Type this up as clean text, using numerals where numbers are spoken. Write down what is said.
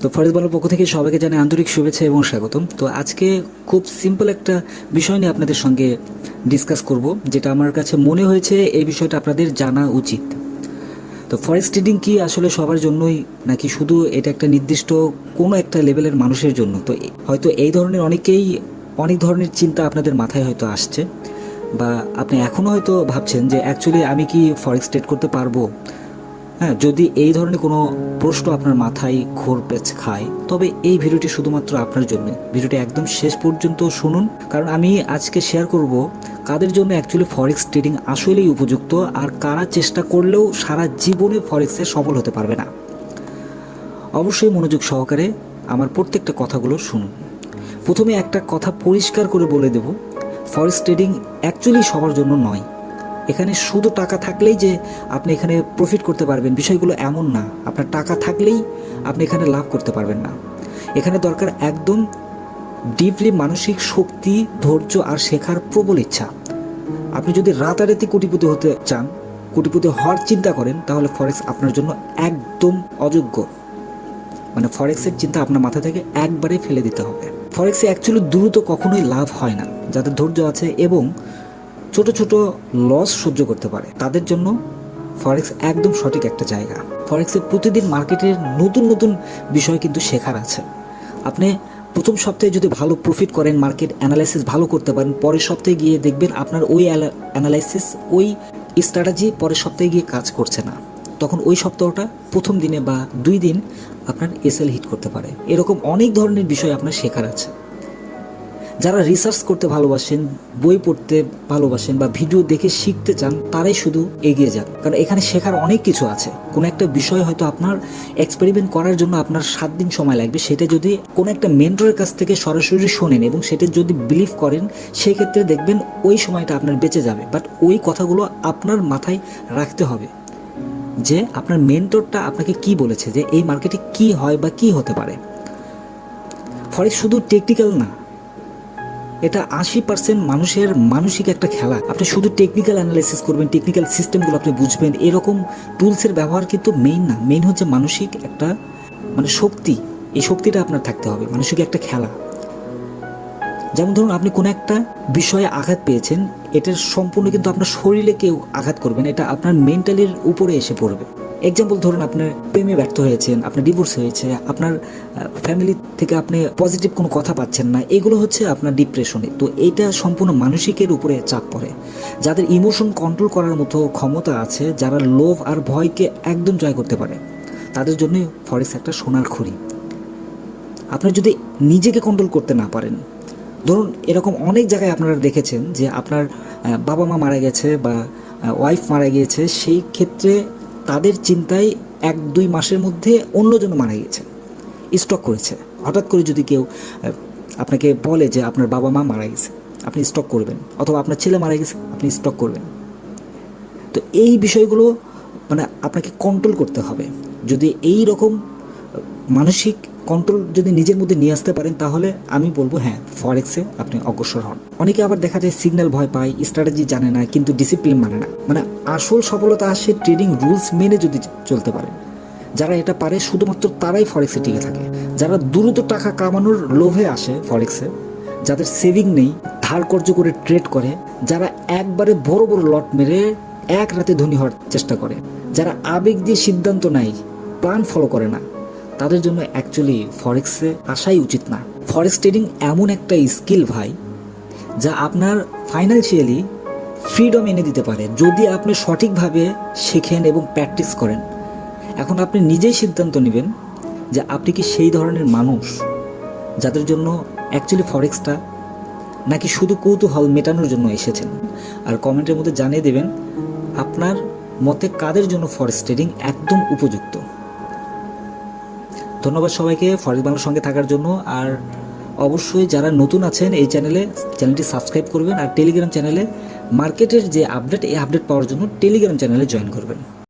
তো ফরেক্স বাংলার পক্ষ থেকে সবাইকে জানাই আন্তরিক শুভেচ্ছা এবং স্বাগতম। তো আজকে খুব সিম্পল একটা বিষয় নিয়ে আপনাদের সঙ্গে ডিসকাস করব, যেটা আমার কাছে মনে হয়েছে এই বিষয়টা আপনাদের জানা উচিত। তো ফরেক্স ট্রেডিং কি আসলে সবার জন্যই, নাকি শুধু এটা একটা নির্দিষ্ট কোনো একটা লেভেলের মানুষের জন্য? তো হয়তো এই ধরনের অনেক ধরনের চিন্তা আপনাদের মাথায় হয়তো আসছে, বা আপনি এখনও হয়তো ভাবছেন যে অ্যাকচুয়ালি আমি কি ফরেক্স ট্রেড করতে পারবো। হ্যাঁ, যদি এই ধরনের কোনো প্রশ্ন আপনার মাথায় ঘুরপেচ খায়, তবে এই ভিডিওটি শুধুমাত্র আপনার জন্য। ভিডিওটি একদম শেষ পর্যন্ত শুনুন, কারণ আমি আজকে শেয়ার করব কাদের জন্য অ্যাকচুয়ালি ফরেক্স ট্রেডিং আসলেই উপযুক্ত, আর কারা চেষ্টা করলেও সারা জীবনে ফরেক্সে সফল হতে পারবে না। অবশ্যই মনোযোগ সহকারে আমার প্রত্যেকটা কথাগুলো শুনুন। প্রথমে একটা কথা পরিষ্কার করে বলে দেব, ফরেক্স ট্রেডিং অ্যাকচুয়ালি সবার জন্য নয়। এখানে শুধু টাকা থাকলেই যে আপনি এখানে প্রফিট করতে পারবেন, বিষয়গুলো এমন না। আপনার টাকা থাকলেই আপনি এখানে লাভ করতে পারবেন না। এখানে দরকার একদম ডিপলি মানসিক শক্তি, ধৈর্য আর শেখার প্রবল ইচ্ছা। আপনি যদি রাতারাতি কোটিপতি হতে চান, কোটিপতি হওয়ার চিন্তা করেন, তাহলে ফরেক্স আপনার জন্য একদম অযোগ্য। মানে ফরেক্সের চিন্তা আপনার মাথা থেকে একবারে ফেলে দিতে হবে। ফরেক্সে অ্যাকচুয়ালি দ্রুত কখনোই লাভ হয় না। যাদের ধৈর্য আছে এবং ছোট ছোট লস সহ্য করতে পারে, তাদের জন্য ফরেক্স একদম সঠিক একটা জায়গা। ফরেক্সে প্রতিদিন মার্কেটের নতুন নতুন বিষয় কিন্তু শেখার আছে। আপনি প্রথম সপ্তাহে যদি ভালো প্রফিট করেন, মার্কেট অ্যানালাইসিস ভালো করতে পারেন, পরের সপ্তাহে গিয়ে দেখবেন আপনার ওই অ্যানালাইসিস, ওই স্ট্র্যাটেজি পরের সপ্তাহে গিয়ে কাজ করছে না। তখন ওই সপ্তাহটা প্রথম দিনে বা 2 দিন আপনার এসএল হিট করতে পারে। এরকম অনেক ধরনের বিষয় আপনার শেখার আছে। যারা রিসার্চ করতে ভালোবাসেন, বই পড়তে ভালোবাসেন বা ভিডিও দেখে শিখতে চান, তারাই শুধু এগিয়ে যান, কারণ এখানে শেখার অনেক কিছু আছে। কোনো একটা বিষয় হয়তো আপনার এক্সপেরিমেন্ট করার জন্য আপনার 7 দিন সময় লাগবে, সেটা যদি কোনো একটা মেন্টরের কাছ থেকে সরাসরি শোনেন এবং সেটা যদি বিলিভ করেন, সেই ক্ষেত্রে দেখবেন ওই সময়টা আপনার বেঁচে যাবে। বাট ওই কথাগুলো আপনার মাথায় রাখতে হবে যে আপনার মেন্টরটা আপনাকে কি বলেছে, যে এই মার্কেটে কি হয় বা কি হতে পারে। ফরেক্স শুধু টেকনিক্যাল না, এটা 80% মানুষের মানসিক একটা খেলা। আপনি শুধু টেকনিক্যাল অ্যানালাইসিস করবেন, টেকনিক্যাল সিস্টেমগুলো আপনি বুঝবেন, এরকম টুলসের ব্যবহার কিন্তু মেইন না। মেইন হচ্ছে মানসিক একটা শক্তি। এই শক্তিটা আপনার থাকতে হবে। মানসিক একটা খেলা। যেমন ধরুন, আপনি কোনো একটা বিষয়ে আঘাত পেয়েছেন, এটার সম্পূর্ণ কিন্তু আপনার শরীরে কেউ আঘাত করবেন, এটা আপনার মেন্টালির উপরে এসে পড়বে। এক্সাম্পল ধরুন, আপনার প্রেমে ব্যর্থ হয়েছেন, আপনার ডিভোর্স হয়েছে, আপনার ফ্যামিলি থেকে আপনি পজিটিভ কোনো কথা পাচ্ছেন না, এগুলো হচ্ছে আপনার ডিপ্রেশনে। তো এইটা সম্পূর্ণ মানসিকের উপরে চাপ পড়ে। যাদের ইমোশন কন্ট্রোল করার মতো ক্ষমতা আছে, যারা লোভ আর ভয়কে একদম জয় করতে পারে, তাদের জন্যই ফরেক্স একটা সোনার খড়ি। আপনি যদি নিজেকে কন্ট্রোল করতে না পারেন, ধরুন এরকম অনেক জায়গায় আপনারা দেখেছেন যে আপনার বাবা মা মারা গেছে বা ওয়াইফ মারা গিয়েছে, সেই ক্ষেত্রে তাদের চিন্তায় 1-2 মাসের মধ্যে অন্যজন মারা গেছে, স্টক করেছে। হঠাৎ করে যদি কেউ আপনাকে বলে যে আপনার বাবা মা মারা গেছে, আপনি স্টক করবেন, অথবা আপনার ছেলে মারা গেছে, আপনি স্টক করবেন। তো এই বিষয়গুলো আপনাকে কন্ট্রোল করতে হবে। যদি এই রকম মানসিক কন্ট্রোল যদি নিজের মধ্যে নিয়ে আসতে পারেন, তাহলে আমি বলবো হ্যাঁ, ফরেক্সে আপনি অগ্রসর হন। অনেকে আবার দেখা যায় সিগন্যাল ভয় পায়, স্ট্র্যাটেজি জানে না, কিন্তু ডিসিপ্লিন মানে না। আসল সফলতা আসে ট্রেডিং রুলস মেনে যদি চলতে পারেন। যারা এটা পারে শুধুমাত্র তারাই ফরেক্সে টিকে থাকে। যারা দ্রুত টাকা কামানোর লোভে আসে ফরেক্সে, যাদের সেভিং নেই, ধার কর্য করে ট্রেড করে, যারা একবারে বড় বড় লট মেরে এক রাতে ধনী হওয়ার চেষ্টা করে, যারা আবেগ দিয়ে সিদ্ধান্ত নেয়, প্ল্যান ফলো করে না, তাদের জন্য অ্যাকচুয়ালি ফরেক্সে আসাই উচিত না। ফরেক্স ট্রেডিং এমন একটা স্কিল ভাই, যা আপনার ফাইন্যান্সিয়ালি ফ্রিডম এনে দিতে পারে, যদি আপনি সঠিকভাবে শেখেন এবং প্র্যাকটিস করেন। এখন আপনি নিজেই সিদ্ধান্ত নেবেন যে আপনি কি সেই ধরনের মানুষ যাদের জন্য অ্যাকচুয়ালি ফরেক্সটা, নাকি শুধু কৌতূহল মেটানোর জন্য এসেছেন। আর কমেন্টের মধ্যে জানিয়ে দেবেন আপনার মতে কাদের জন্য ফরেক্স ট্রেডিং একদম উপযুক্ত। ধন্যবাদ সবাইকে ফরেক্স বাংলার সঙ্গে থাকার জন্য। আর অবশ্যই যারা নতুন আছেন এই চ্যানেলটি সাবস্ক্রাইব করবেন, আর টেলিগ্রাম চ্যানেলে মার্কেটের যে আপডেট, এই আপডেট পাওয়ার জন্য টেলিগ্রাম চ্যানেলে জয়েন করবেন।